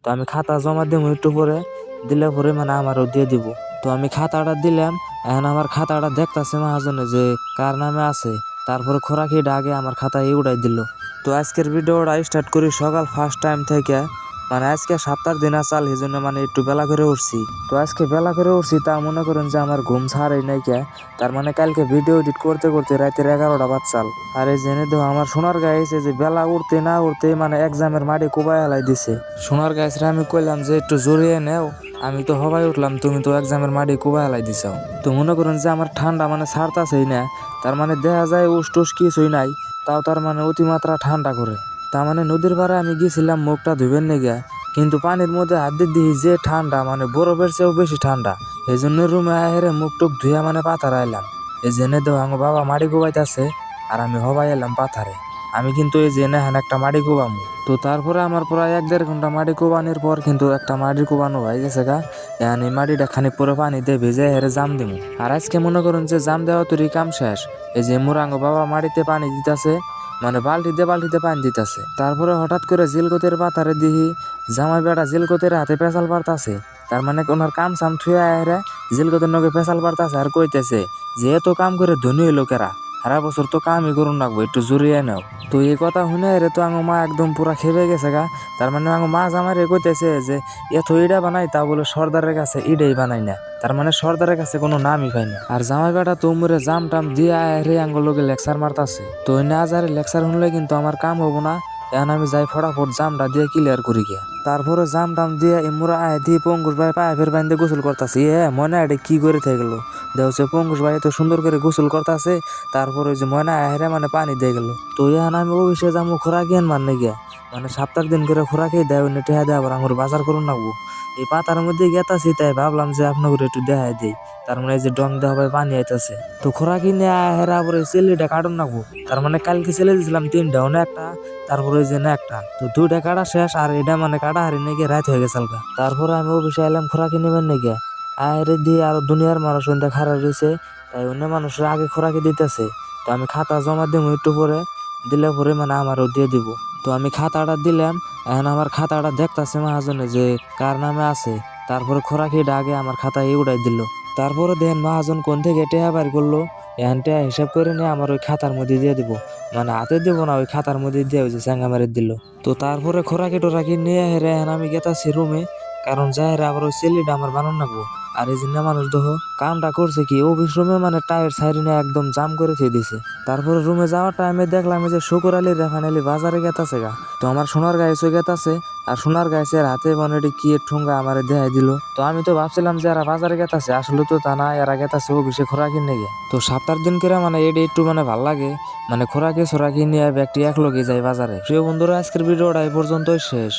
তো আমি খাতা জমা দিব একটু পরে, দিলে পরে মানে আমারও দিয়ে দিব। তো আমি খাতাটা দিলাম, এখন আমার খাতাটা দেখতাছে মহাজনে যে কার নামে আছে। তারপরে খোরাকিটা আগে আমার খাতায় উড়াই দিল। তো আজকের ভিডিওটা স্টার্ট করি সকাল ফার্স্ট টাইম থেকে। মানে আজকে সপ্তাহের দিন আসাল, এই জন্য মানে একটু বেলা করে উঠছি। তো আজকে বেলা করে উঠছি, তা মনে করেন যে আমার ঘুম ছাড়াই নাই কে। তার মানে কালকে ভিডিও এডিট করতে করতে রাতের 11টা বাজছাল। আর এই জেনে তো আমার সোনার গাইছে যে বেলা উঠতে না উঠতে মানে এক্সামের মাঠে কোবাই হেলাই দিছে। সোনার গাইছরা আমি কইলাম যে একটু জড়িয়ে নেও, আমি তো হবাই উঠলাম, তুমি তো এক্সামের মাঠে কোবাই হেলাই দিছাও। তো মনে করেন যে আমার ঠান্ডা মানে ছাড়তাছেই না। তার মানে দেখা যায় উস টুস কিছুই নাই, তাও তার মানে অতিমাত্রা ঠান্ডা করে। তার মানে নদীর পাড়ে আমি গেছিলাম মুখটা ধুবেন নিগে, কিন্তু পানির মধ্যে হাত দিয়ে দিই যে ঠান্ডা, মানে বরফের চেয়েও বেশি ঠান্ডা। এই জন্য রুমে হেরে মুখ টুক ধুয়া মানে পাথার আইলাম। এই জেনে তো আমার বাবা মাটি কোবাইতেছে, আর আমি হবাই এলাম পাথারে। আমি কিন্তু এই জেনে হ্যান একটা মাটি কোবামু। তো তারপরে আমার প্রায় 1-1.5 ঘন্টা মাটি কোবানোর পর কিন্তু একটা মাটি কোবানো হয়ে গেছে গা। এখন এই মাটিটা খানিক পরে পানি দিয়ে ভেজে হেরে জাম দিমু। আর আজকে মনে করুন যে জাম দেওয়া তৈরি কাম শেষ। এই যে মুরাঙ্গ বাবা মাটিতে পানি দিতেছে, মানে বালতিতে পানি দিতেছে। তারপরে হঠাৎ করে জিলকতের পাতারে দিহি জামাই বেটা জিলকতের হাতে পেঁচাল পারতাছে। তার মানে ওনার কাম সাম থুয়া হেরে জিলকতের নগে পেঁচাল পারতাছে আর কইতেছে যে এত কাম করে ধনী লোকেরা সারা বছর তো কামই করুন রাখবো, একটু জুড়িয়ে নাও। তো এই কথা শুনে রে তো আমার মা একদম পুরা খেপে গেছে গা। তার মানে আমার মা জামাইরে কইতেছে যে এত ইডা বানাই, তা বলে সর্দারের কাছে ইডাই বানাই না। তার মানে সর্দারের কাছে কোনো নামই পাই না। আর জামাই বেটা তো উমরে জাম টাম দিয়ে রে আঙ্গুল লোকে লেকচার মারতাছে। তো ওই না যারে লেকচার শুনলে কিন্তু আমার কাম হবো না। এখন আমি যাই ফটাফট জামটা দিয়ে ক্লিয়ার করি গিয়া। তারপরে জাম টাম দিয়ে ইমুরা আয় দিয়ে পঙ্কুশ ভাই পায়ে ফের বাইন্দে গোসল করতেছি। মনে এটা কি করে থেকে গেলো দেখছে পঙ্কুশ ভাই এত সুন্দর করে গোসল করতেছে। তারপরে ওই যে ময়না আহেরে মানে পানি দিয়ে গেল। তো এখন আমি অফিসে যাবো খোরাকি মানে গিয়া, মানে সপ্তাহ দিন করে খোরাকি দেয় অন্য টেহা দেয়, আবার আমার বাজার করুন রাখবো। এই পাতার মধ্যে গেতাছি, তাই ভাবলাম যে আপনাকে একটু দেখাই দেই। তার মানে এই যে ডং দেওয়া ভাই পানি আইতাছে। তো খোরাকি নিয়ে আহেরা আবার ছেলেটা কাটুন রাখবো। তার মানে কালকে ছেলে দিয়েছিলাম 3টা, অন্য একটা, তারপরে ওই যে না একটা। তো 2টা কাটা শেষ, আর এটা মানে কাটা হারি নিয়ে রাত হয়ে গেছে। তারপরে আমি অফিসে এলাম খোরাকি নেবেন নাকি। আরে দিয়ে আরো দুনিয়ার মানুষ খারাপ রয়েছে, তাই অন্য মানুষের আগে খোরাকি দিতেছে। তো আমি খাতা জমা দিব একটু পরে, দিলে পরে মানে আমারও দিয়ে দিব। তো আমি খাতাটা দিলাম, এখন আমার খাতাটা দেখতাছে মহাজনে যে কার নামে আছে। তারপরে খোরাকিটা আগে আমার খাতায় উড়াই দিল। তারপরে দেখেন মহাজন কোন থেকে টেহা বাড়ি করলো, এখন টেহা হিসাব করে নিয়ে আমার ওই খাতার মধ্যে দিয়ে দিব। মানে হাতে দিব না, ওই খাতার মধ্যে দিয়ে ওই যে চাঙ্গা মারি দিল। তো তারপরে খোরাকি টোরাকি নিয়ে হেরে এখন আমি গেতাছি রুমে, কারণ যাই আবার ওই সেলিটা আমার বানান রাখবো। আর এই জন্য মানুষ দেখো কামটা করছে কি, অফিস রুমে মানে টায়ার সাইরিনে একদম জাম করে থুয়ে দিছে। তারপরে রুমে যাওয়ার টাইমে দেখলাম যে শুকুর আলী রেফানেলি বাজারে গেতাছে গা। তো আমার সোনার গাইছে গেতাছে, আর সোনার গাইছের হাতে মানে কি ঠুঙ্গা আমার দেখাই দিল। তো আমি তো ভাবছিলাম যে এরা বাজারে গেতাছে, আসলে তো তা না, এরা গেতাছে অফিসে খোরাকি নিয়ে। তো সপ্তাহ দিন করে মানে এটা একটু মানে ভাল লাগে, মানে খোরাকি সোরাকি নিয়ে ব্যক্তি এক লগে যায় বাজারে। প্রিয় বন্ধুরা, আজকের ভিডিওটা এই পর্যন্তই শেষ।